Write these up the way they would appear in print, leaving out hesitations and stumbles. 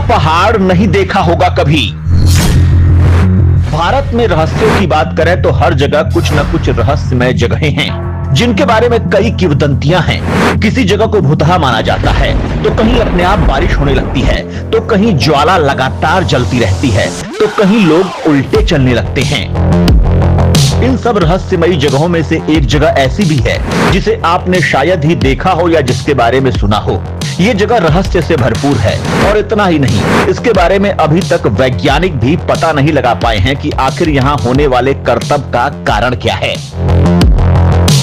पहाड़ नहीं देखा होगा कभी। भारत में रहस्यों की बात करें तो हर जगह कुछ न कुछ रहस्यमय जगहें हैं जिनके बारे में कई किंवदंतियां हैं। किसी जगह को भुतहा माना जाता है तो कहीं अपने आप बारिश होने लगती है, तो कहीं ज्वाला लगातार जलती रहती है, तो कहीं लोग उल्टे चलने लगते हैं। इन सब रहस्यमयी जगहों में से एक जगह ऐसी भी है जिसे आपने शायद ही देखा हो या जिसके बारे में सुना हो। ये जगह रहस्य से भरपूर है और इतना ही नहीं, इसके बारे में अभी तक वैज्ञानिक भी पता नहीं लगा पाए हैं कि आखिर यहाँ होने वाले करतब का कारण क्या है।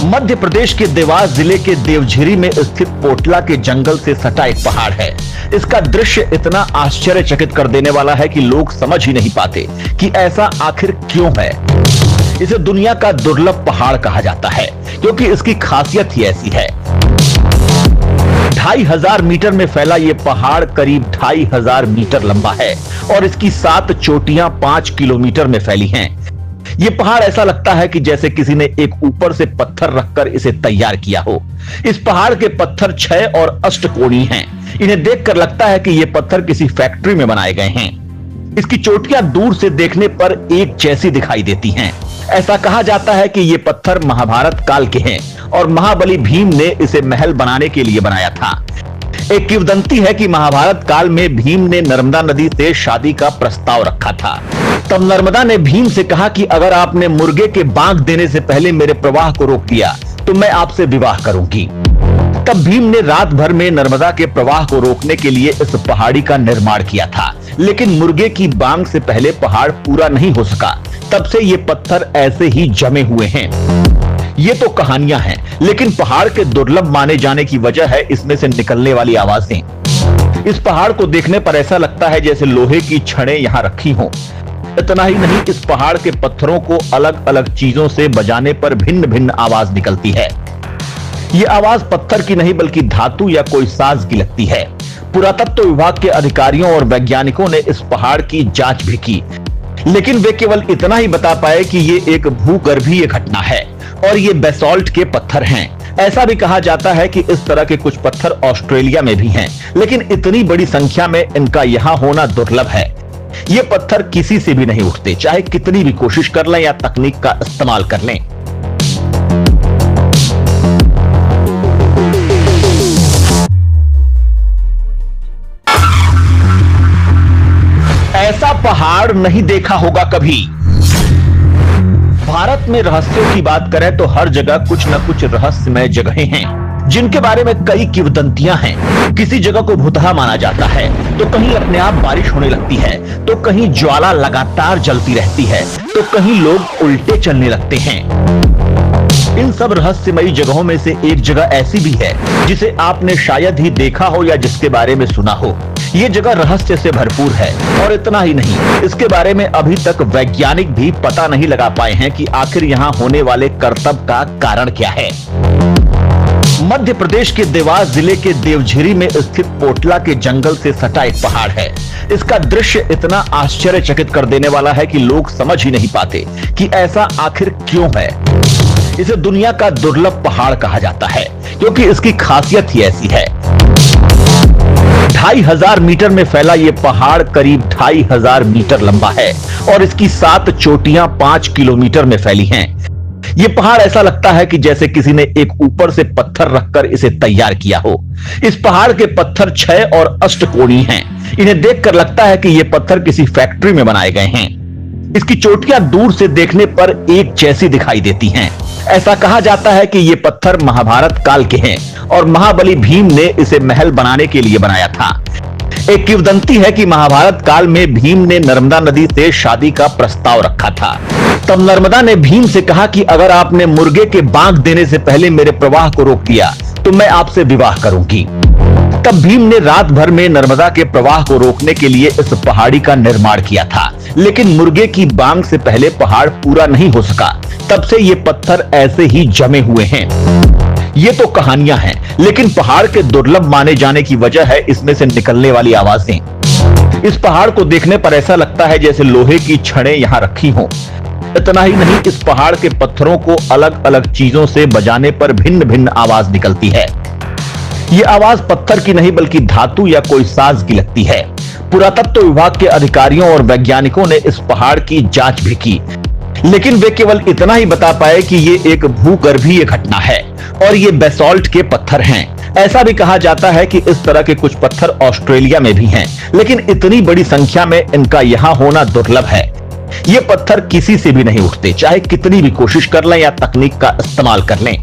मध्य प्रदेश के देवास जिले के देवझिरी में स्थित पोटला के जंगल से सटा एक पहाड़ है। इसका दृश्य इतना आश्चर्यचकित कर देने वाला है कि लोग समझ ही नहीं पाते कि ऐसा आखिर क्यों है। इसे दुनिया का दुर्लभ पहाड़ कहा जाता है क्योंकि इसकी खासियत ही ऐसी है। 2500 मीटर में फैला ये पहाड़ करीब 2500 मीटर लंबा है और इसकी 7 चोटियां 5 किलोमीटर में फैली हैं। ये पहाड़ ऐसा लगता है कि जैसे किसी ने एक ऊपर से पत्थर रखकर इसे तैयार किया हो। इस पहाड़ के पत्थर 6 और अष्टकोणीय हैं। इन्हें देखकर लगता है कि ये पत्थर किसी फैक्ट्री में बनाए गए हैं। इसकी चोटियां दूर से देखने पर एक जैसी दिखाई देती हैं। ऐसा कहा जाता है कि ये पत्थर महाभारत काल के हैं और महाबली भीम ने इसे महल बनाने के लिए बनाया था। एक किंवदंती है कि महाभारत काल में भीम ने नर्मदा नदी से शादी का प्रस्ताव रखा था। तब नर्मदा ने भीम से कहा कि अगर आपने मुर्गे के बांग देने से पहले मेरे प्रवाह को रोक दिया तो मैं आपसे विवाह करूंगी। तब भीम ने रात भर में नर्मदा के प्रवाह को रोकने के लिए इस पहाड़ी का निर्माण किया था, लेकिन मुर्गे की बांग से पहले पहाड़ पूरा नहीं हो सका। तब से ये पत्थर ऐसे ही जमे हुए हैं। ये तो कहानियां हैं, लेकिन पहाड़ के दुर्लभ माने जाने की वजह है इसमें से निकलने वाली आवाजें। इस पहाड़ को देखने पर ऐसा लगता है जैसे लोहे की छड़ें यहाँ रखी हों। इतना ही नहीं, इस पहाड़ के पत्थरों को अलग अलग चीजों से बजाने पर भिन्न भिन्न आवाज निकलती है। ये आवाज पत्थर की नहीं बल्कि धातु या कोई साज की लगती है। पुरातत्व विभाग के अधिकारियों और वैज्ञानिकों ने इस पहाड़ की जांच भी की, लेकिन वे केवल इतना ही बता पाए कि ये एक भूगर्भीय घटना है और ये बेसॉल्ट के पत्थर हैं। ऐसा भी कहा जाता है कि इस तरह के कुछ पत्थर ऑस्ट्रेलिया में भी हैं, लेकिन इतनी बड़ी संख्या में इनका यहाँ होना दुर्लभ है। ये पत्थर किसी से भी नहीं उठते, चाहे कितनी भी कोशिश कर लें या तकनीक का इस्तेमाल कर लें। ऐसा पहाड़ नहीं देखा होगा कभी। भारत में रहस्यों की बात करें तो हर जगह कुछ न कुछ रहस्यमय जगहें हैं जिनके बारे में कई किंवदंतियां हैं। किसी जगह को भुतहा माना जाता है तो कहीं अपने आप बारिश होने लगती है, तो कहीं ज्वाला लगातार जलती रहती है, तो कहीं लोग उल्टे चलने लगते हैं। इन सब रहस्यमयी जगहों में से एक जगह ऐसी भी है जिसे आपने शायद ही देखा हो या जिसके बारे में सुना हो। ये जगह रहस्य से भरपूर है और इतना ही नहीं, इसके बारे में अभी तक वैज्ञानिक भी पता नहीं लगा पाए हैं कि आखिर यहाँ होने वाले करतब का कारण क्या है। मध्य प्रदेश के देवास जिले के देवझिरी में स्थित पोटला के जंगल से सटा एक पहाड़ है। इसका दृश्य इतना आश्चर्यचकित कर देने वाला है कि लोग समझ ही नहीं पाते कि ऐसा आखिर क्यों है। इसे दुनिया का दुर्लभ पहाड़ कहा जाता है क्योंकि इसकी खासियत ही ऐसी है। 2500 मीटर में फैला ये पहाड़ करीब 2500 मीटर लंबा है और इसकी 7 चोटियां 5 किलोमीटर में फैली हैं। ये पहाड़ ऐसा लगता है कि जैसे किसी ने एक ऊपर से पत्थर रखकर इसे तैयार किया हो। इस पहाड़ के पत्थर 6 और अष्टकोणीय हैं। इन्हें देखकर लगता है कि ये पत्थर किसी फैक्ट्री में बनाए गए हैं। इसकी चोटियां दूर से देखने पर एक जैसी दिखाई देती हैं। ऐसा कहा जाता है कि ये पत्थर महाभारत काल के हैं और महाबली भीम ने इसे महल बनाने के लिए बनाया था। एक किंवदंती है कि महाभारत काल में भीम ने नर्मदा नदी से शादी का प्रस्ताव रखा था। तब नर्मदा ने भीम से कहा कि अगर आपने मुर्गे के बांग देने से पहले मेरे प्रवाह को रोक दिया तो मैं आपसे विवाह करूंगी। तब भीम ने रात भर में नर्मदा के प्रवाह को रोकने के लिए इस पहाड़ी का निर्माण किया था, लेकिन मुर्गे की बांग से पहले पहाड़ पूरा नहीं हो सका। तब से ये पत्थर ऐसे ही जमे हुए हैं। ये तो कहानियां हैं, लेकिन पहाड़ के दुर्लभ माने जाने की वजह है इसमें से निकलने वाली आवाजें। इस पहाड़ को देखने पर ऐसा लगता है जैसे लोहे की छड़ें यहाँ रखी हों। इतना ही नहीं, इस पहाड़ के पत्थरों को अलग अलग चीजों से बजाने पर भिन्न भिन्न आवाज निकलती है। ये आवाज पत्थर की नहीं बल्कि धातु या कोई साज की लगती है। पुरातत्व विभाग के अधिकारियों और वैज्ञानिकों ने इस पहाड़ की जांच भी की, लेकिन वे केवल इतना ही बता पाए कि ये एक भूगर्भीय घटना है और ये बेसॉल्ट के पत्थर हैं। ऐसा भी कहा जाता है कि इस तरह के कुछ पत्थर ऑस्ट्रेलिया में भी हैं, लेकिन इतनी बड़ी संख्या में इनका यहां होना दुर्लभ है। ये पत्थर किसी से भी नहीं उठते, चाहे कितनी भी कोशिश कर लें या तकनीक का इस्तेमाल कर लें।